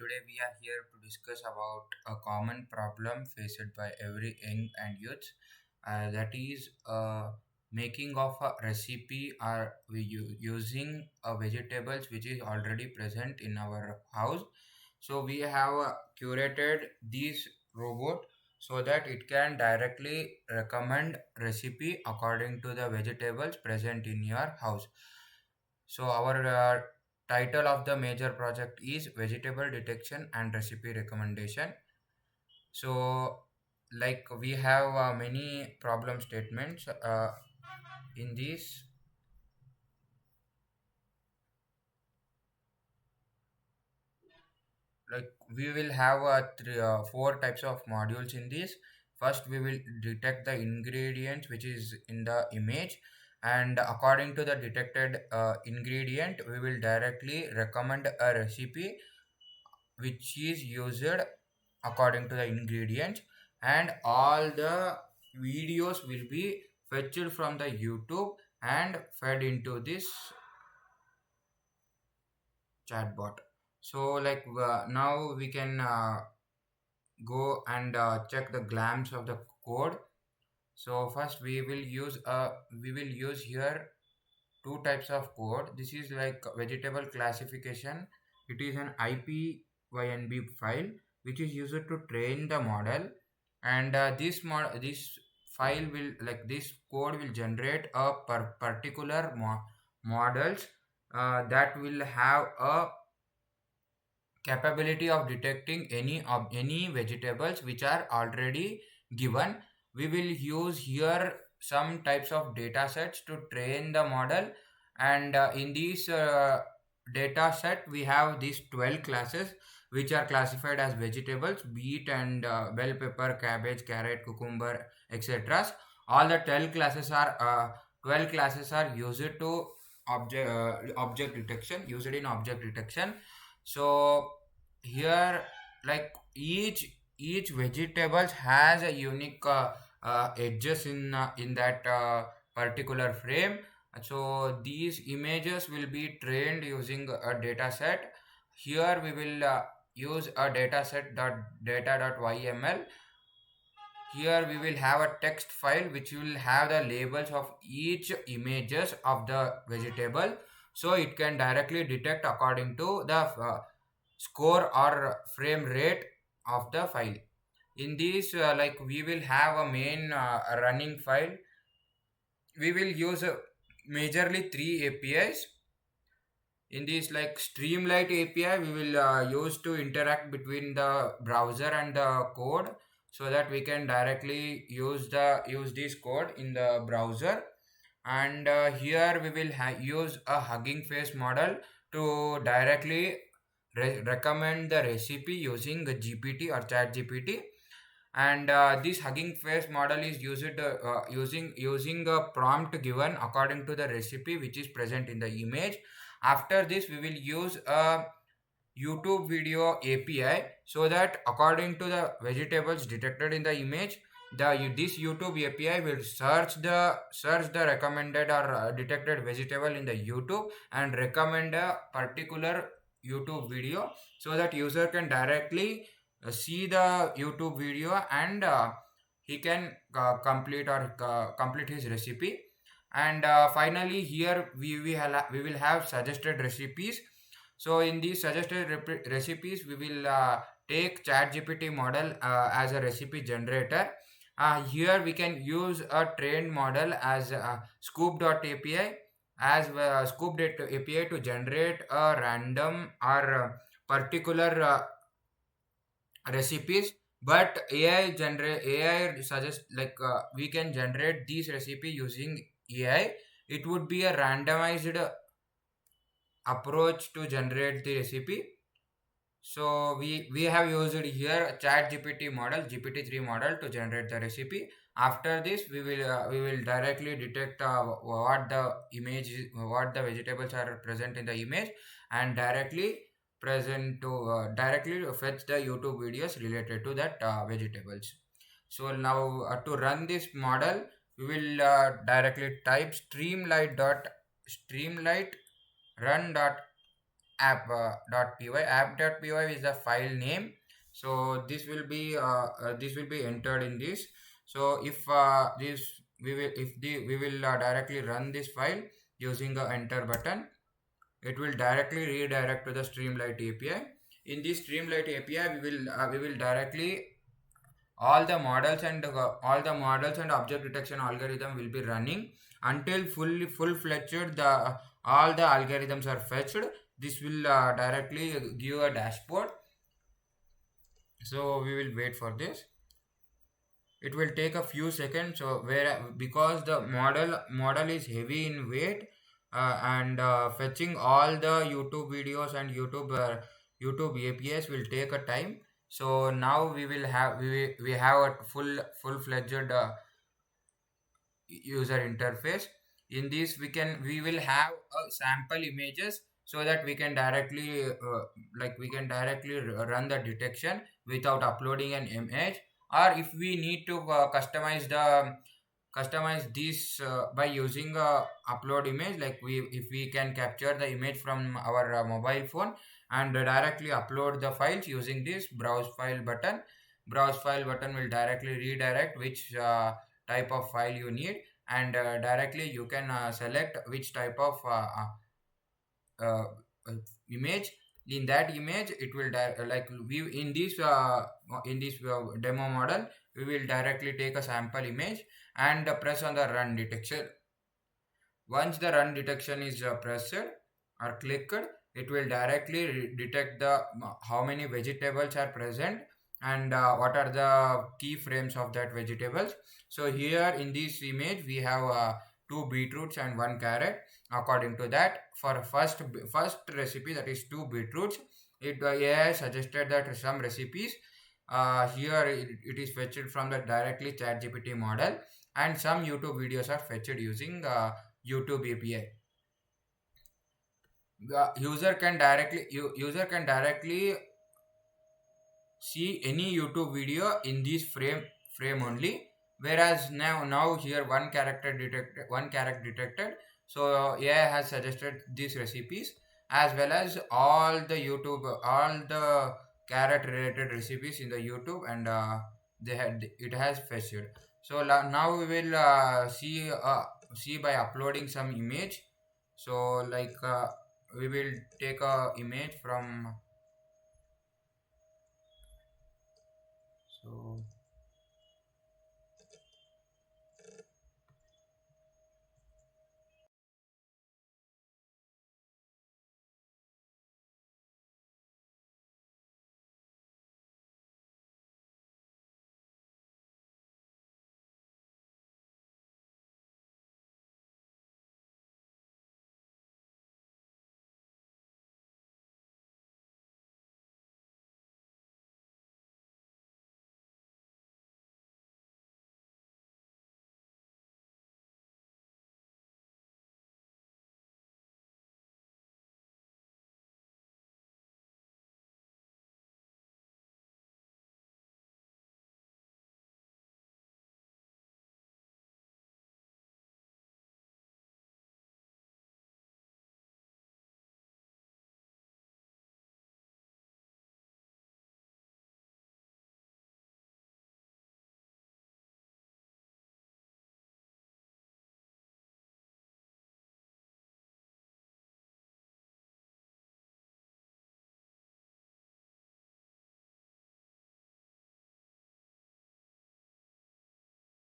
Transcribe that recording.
Today we are here to discuss about a common problem faced by every young and youth. That is making of a recipe or using vegetables which is already present in our house. So we have curated this robot so that it can directly recommend recipe according to the vegetables present in your house. So our title of the major project is vegetable detection and recipe recommendation. So like we have many problem statements in this. Like we will have four types of modules in this. First we will detect the ingredients which is in the image, and according to the detected ingredient we will directly recommend a recipe which is used according to the ingredients, and all the videos will be fetched from the YouTube and fed into this chatbot. So like now we can go and check the glance of the code. So first we will use here two types of code. This is like vegetable classification. It is an IPYNB file which is used to train the model, and this file will, like this code will generate a particular models that will have a capability of detecting any vegetables which are already given. We will use here some types of data sets to train the model, and in these data set we have these 12 classes which are classified as vegetables: beet and bell pepper, cabbage, carrot, cucumber, etc. All the 12 classes are used to object detection, used in object detection. So here, like each vegetables has a unique edges in that particular frame. So these images will be trained using a data set. Here we will use a data set dot data dot yml. Here we will have a text file which will have the labels of each images of the vegetable, so it can directly detect according to the score or frame rate of the file. In this like we will have a main running file. We will use majorly three APIs. In this, like Streamlight API, we will use to interact between the browser and the code, so that we can directly use this code in the browser. And here we will use a Hugging Face model to directly recommend the recipe using the GPT or Chat GPT. And this Hugging Face model is using a prompt given according to the recipe which is present in the image. After this we will use a YouTube video API, so that according to the vegetables detected in the image, this YouTube API will search the recommended or detected vegetable in the YouTube and recommend a particular YouTube video, so that user can directly see the YouTube video, and he can complete his recipe. And finally here we will have suggested recipes. So in these suggested recipes, we will take ChatGPT model as a recipe generator. Here we can use a trained model as Scoop.api, as Scoop.api to generate a random or particular recipes. But AI suggests, like we can generate these recipe using AI. It would be a randomized approach to generate the recipe. So we have used here Chat GPT model, GPT-3 model, to generate the recipe. After this, we will directly detect what the vegetables are present in the image, and directly fetch the YouTube videos related to that vegetables. So now to run this model, we will directly type streamlight run app.py. App.py is the file name. So this will be entered in this. So if this we will directly run this file using the enter button, it will directly redirect to the Streamlight API. In this Streamlight API, we will directly all the models and object detection algorithm will be running until full-fledged the all the algorithms are fetched. This will directly give a dashboard. So we will wait for this. It will take a few seconds. So where because the model is heavy in weight, and fetching all the YouTube videos and YouTube APIs will take a time. So now we have a full-fledged user interface. In this we will have sample images, so that we can directly run the detection without uploading an image. Or if we need to customize this by using upload image, like we if we can capture the image from our mobile phone and directly upload the files using this browse file button will directly redirect which type of file you need, and directly you can select which type of uh, uh, image. In that image it will like we in this demo model, we will directly take a sample image and press on the run detection. Once the run detection is pressed or clicked, it will directly detect the how many vegetables are present and what are the key frames of that vegetables. So here in this image we have two beetroots and one carrot. According to that, for first recipe, that is two beetroots, AI suggested that some recipes here it is fetched from the directly ChatGPT model, and some YouTube videos are fetched using YouTube API. The user can directly see any YouTube video in this frame only. Whereas now here one character detected. So AI has suggested these recipes as well as all the carrot related recipes in the YouTube, and it has fetched. So now we will see by uploading some image. So like we will take a image from